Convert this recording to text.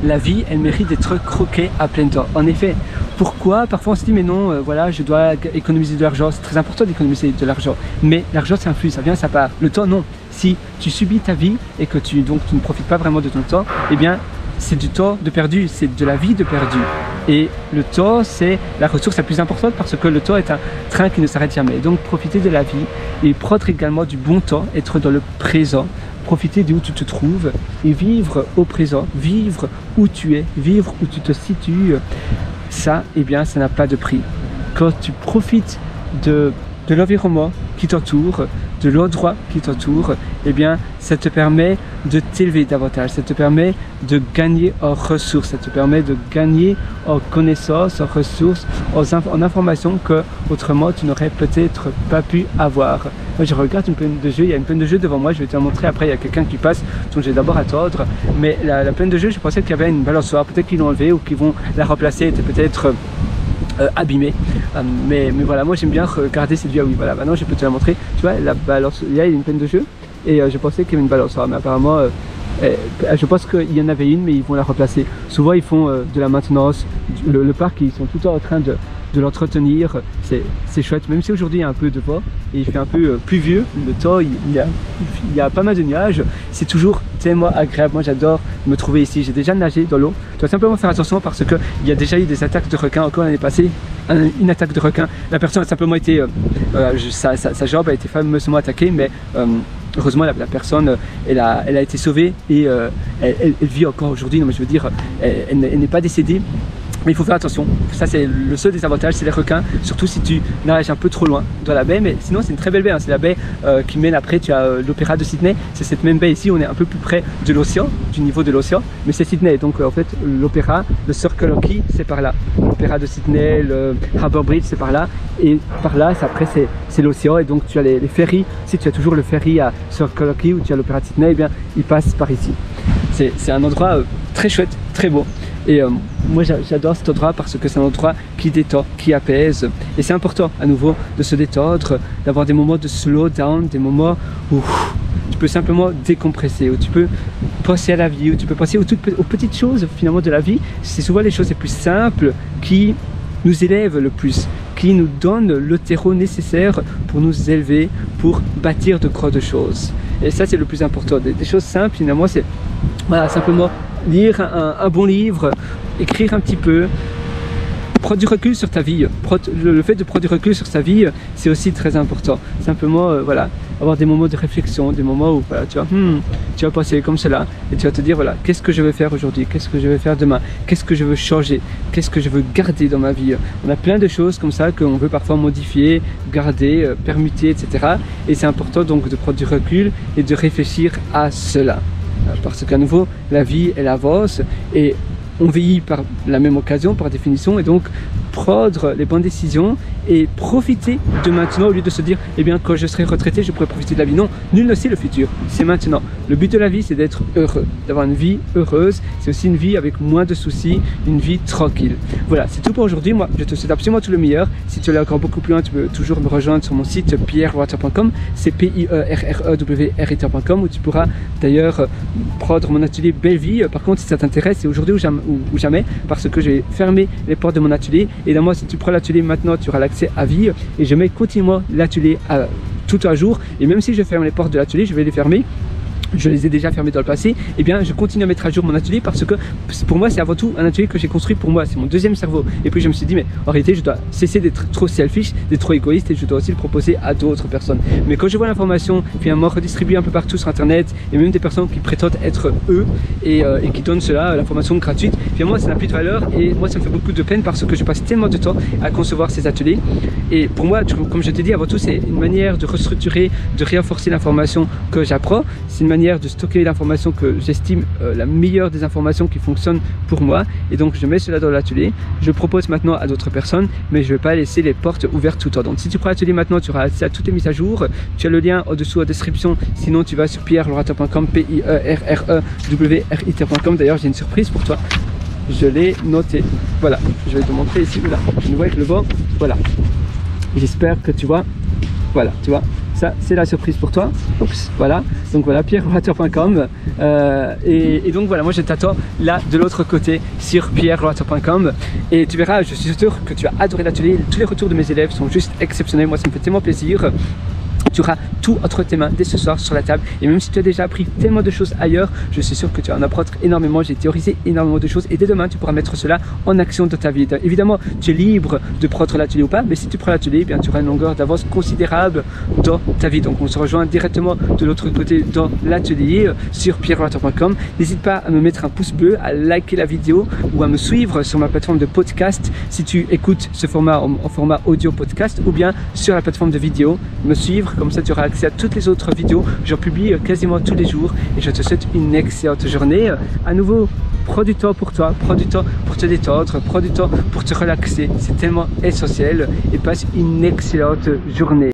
la vie, elle mérite d'être croquée à plein temps. En effet, pourquoi parfois on se dit mais non, voilà, je dois économiser de l'argent, c'est très important d'économiser de l'argent, mais l'argent c'est un flux, ça vient, ça part. Le temps non, si tu subis ta vie et que tu ne profites pas vraiment de ton temps, eh bien c'est du temps de perdu, c'est de la vie de perdu. Et le temps, c'est la ressource la plus importante parce que le temps est un train qui ne s'arrête jamais. Donc profiter de la vie et prendre également du bon temps, être dans le présent, profiter d'où tu te trouves et vivre au présent, vivre où tu es, vivre où tu te situes, ça, eh bien, ça n'a pas de prix. Quand tu profites de l'environnement qui t'entoure, de l'endroit qui t'entoure, eh bien, ça te permet de t'élever davantage, ça te permet de gagner en ressources, ça te permet de gagner en connaissances, en ressources, en informations que autrement tu n'aurais peut-être pas pu avoir. Moi, je regarde une plaine de jeu, il y a une plaine de jeu devant moi, je vais te la montrer après, il y a quelqu'un qui passe, donc je vais d'abord attendre. Mais la plaine de jeu, je pensais qu'il y avait une balançoire, peut-être qu'ils l'ont enlevée ou qu'ils vont la remplacer, était peut-être abîmé, mais voilà, moi j'aime bien regarder cette vue. Ah oui, voilà, maintenant je peux te la montrer. Tu vois, la balance, il y a une plaine de jeu et je pensais qu'il y avait une balançoire, mais apparemment je pense qu'il y en avait une, mais ils vont la remplacer. Souvent ils font de la maintenance, le parc, ils sont tout le temps en train de l'entretenir, c'est chouette, même si aujourd'hui il y a un peu de vent et il fait un peu pluvieux, le temps, il y a pas mal de nuages, c'est toujours tellement agréable. Moi j'adore me trouver ici, j'ai déjà nagé dans l'eau, tu dois simplement faire attention parce qu'il y a déjà eu des attaques de requins, encore l'année passée, une attaque de requin, la personne a simplement été, sa jambe a été fameusement attaquée, mais heureusement la personne elle a été sauvée et elle vit encore aujourd'hui. Non mais je veux dire, elle n'est pas décédée. Mais il faut faire attention, ça c'est le seul désavantage, c'est les requins, surtout si tu nages un peu trop loin dans la baie, mais sinon c'est une très belle baie, hein. C'est la baie qui mène après, tu as l'opéra de Sydney, c'est cette même baie ici, on est un peu plus près de l'océan, du niveau de l'océan, mais c'est Sydney, donc en fait l'opéra, le Circle Quay c'est par là, l'opéra de Sydney, le Harbour Bridge c'est par là, et par là après c'est l'océan, et donc tu as les ferries, si tu as toujours le ferry à Circle Quay ou tu as l'opéra de Sydney, eh bien il passe par ici. C'est un endroit très chouette, très beau. Et moi j'adore cet endroit parce que c'est un endroit qui détend, qui apaise. Et c'est important à nouveau de se détendre, d'avoir des moments de slow down, des moments où tu peux simplement décompresser, où tu peux penser à la vie, où tu peux penser aux petites choses finalement de la vie. C'est souvent les choses les plus simples qui nous élèvent le plus, qui nous donnent le terreau nécessaire pour nous élever, pour bâtir de grandes choses. Et ça c'est le plus important, des choses simples finalement, c'est voilà, simplement lire un bon livre, écrire un petit peu, prendre du recul sur ta vie. Le fait de prendre du recul sur sa vie, c'est aussi très important. Simplement, voilà, avoir des moments de réflexion, des moments où voilà, tu vas passer comme cela et tu vas te dire voilà, qu'est-ce que je vais faire aujourd'hui, qu'est-ce que je vais faire demain, qu'est-ce que je veux changer, qu'est-ce que je veux garder dans ma vie. On a plein de choses comme ça qu'on veut parfois modifier, garder, permuter, etc. Et c'est important donc de prendre du recul et de réfléchir à cela. Parce qu'à nouveau, la vie, elle avance et on vieillit par la même occasion, par définition, et donc prendre les bonnes décisions et profiter de maintenant au lieu de se dire eh bien quand je serai retraité je pourrai profiter de la vie. Non, nul ne sait le futur, c'est maintenant. Le but de la vie c'est d'être heureux, d'avoir une vie heureuse, c'est aussi une vie avec moins de soucis, une vie tranquille. Voilà, c'est tout pour aujourd'hui. Moi je te souhaite absolument tout le meilleur. Si tu es encore beaucoup plus loin, tu peux toujours me rejoindre sur mon site pierrewater.com, c'est pierrewriter.com, où tu pourras d'ailleurs prendre mon atelier Belle Vie. Par contre si ça t'intéresse, c'est aujourd'hui ou jamais, parce que j'ai fermé les portes de mon atelier. Et là, moi, si tu prends l'atelier maintenant, tu auras l'accès à vie. Et je mets continuellement l'atelier tout à jour. Et même si je ferme les portes de l'atelier, je vais les fermer. Je les ai déjà fermés dans le passé, et bien je continue à mettre à jour mon atelier parce que pour moi c'est avant tout un atelier que j'ai construit pour moi, c'est mon deuxième cerveau. Et puis je me suis dit mais en réalité je dois cesser d'être trop selfish, d'être trop égoïste, et je dois aussi le proposer à d'autres personnes. Mais quand je vois l'information finalement redistribuée un peu partout sur internet, et même des personnes qui prétendent être eux et qui donnent cela, l'information gratuite, finalement ça n'a plus de valeur. Et moi ça me fait beaucoup de peine parce que je passe tellement de temps à concevoir ces ateliers. Et pour moi, comme je te dis, avant tout c'est une manière de restructurer, de renforcer l'information que j'apprends. C'est une manière de stocker l'information que j'estime la meilleure des informations qui fonctionne pour moi, et donc je mets cela dans l'atelier. Je propose maintenant à d'autres personnes, mais je ne vais pas laisser les portes ouvertes tout le temps. Donc si tu prends l'atelier maintenant, tu auras accès à toutes les mises à jour. Tu as le lien au-dessous en description, sinon tu vas sur pierrewriter.com, pierrewriter.com. D'ailleurs j'ai une surprise pour toi, je l'ai noté, voilà, je vais te montrer ici, voilà, je le vois avec le vent, voilà, j'espère que tu vois, voilà, tu vois, ça c'est la surprise pour toi. Oups, voilà, donc voilà, pierreloiter.com et donc voilà, moi je t'attends là de l'autre côté sur pierreloiter.com et tu verras, je suis sûr que tu as adoré l'atelier. Tous les retours de mes élèves sont juste exceptionnels, moi ça me fait tellement plaisir. Tu auras tout entre tes mains dès ce soir sur la table et même si tu as déjà appris tellement de choses ailleurs, je suis sûr que tu vas en apprendre énormément. J'ai théorisé énormément de choses et dès demain tu pourras mettre cela en action dans ta vie. Évidemment, tu es libre de prendre l'atelier ou pas, mais si tu prends l'atelier, bien tu auras une longueur d'avance considérable dans ta vie. Donc on se rejoint directement de l'autre côté dans l'atelier sur pierreloiter.com. N'hésite pas à me mettre un pouce bleu, à liker la vidéo ou à me suivre sur ma plateforme de podcast si tu écoutes ce format en format audio podcast ou bien sur la plateforme de vidéo, me suivre. Comme ça tu auras accès à toutes les autres vidéos, j'en publie quasiment tous les jours et je te souhaite une excellente journée. À nouveau, prends du temps pour toi, prends du temps pour te détendre, prends du temps pour te relaxer, c'est tellement essentiel et passe une excellente journée.